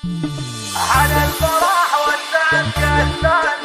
على الفرح والسعد كالثلج.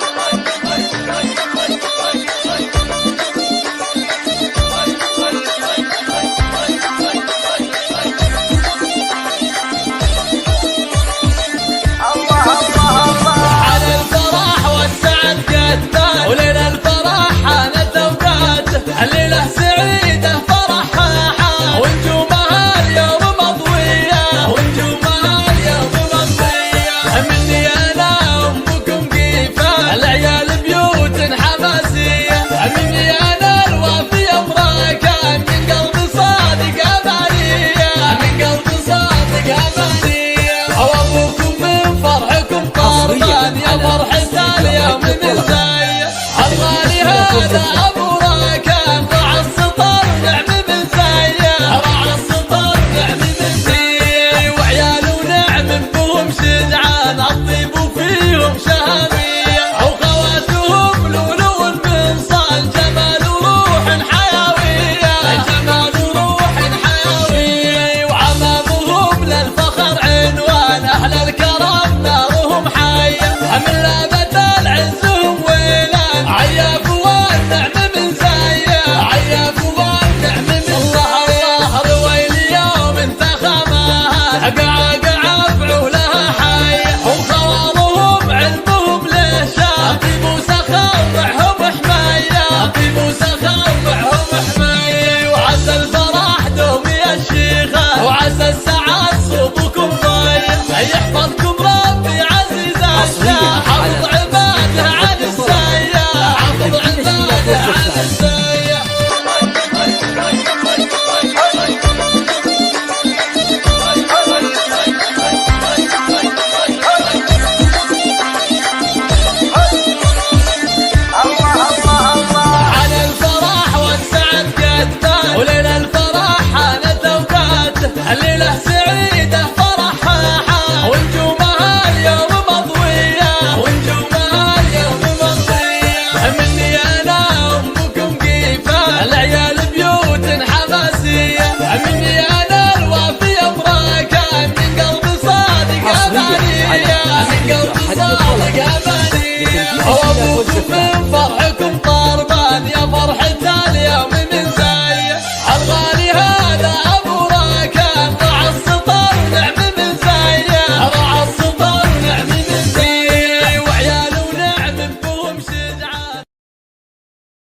الله الله الله على الفرح والسعد كالثلج، وليل الفرح حانت اوقاته، الليله سعيده فرحها حان، ونجومها اليوم مضويه، ونجومها اليوم مضويه. مني انا امكم قيفه، العيال بيوت حماسيه، مني انا الوافي امراكان، من قلب صادق امانيه، من قلب صادق امانيه. وابوكم من فرحكم طربان، يا فرحة اليوم من زايه، الغالي هذا ابو راكان، رعى السطر نعم من زايه، رعى السطر نعم من زايه. وعياله نعم بهم شجعان، الطيب وفيهم شهاميه، وخواتهم لؤلؤ من صال، جمال روح حيويه، جمال روح حيويه. وعمامهم للفخر عنوان، اهل الكرم نارهم حيه، من لابد العزهم ويلان، عياف والنعم من زايه، عياف والنعم من زايه. الله رويل يوم انت خماها، قعقع فعولها حيه، وخوارهم علمهم له شان، طيب وسخاء معهم حمايه، طيب وسخاء معهم حمايه. وعسى الفرح دوم يا الشيخه، وعسى السعاد صوبكم ضايع، يحفظكم ربي عزيز الشاه، حفظ عباده عن السايه، حفظ عباده عن السايه. الله الله الله على الفرح والسعد كالثلج، وليل الفرح حانت اوقاته، الليله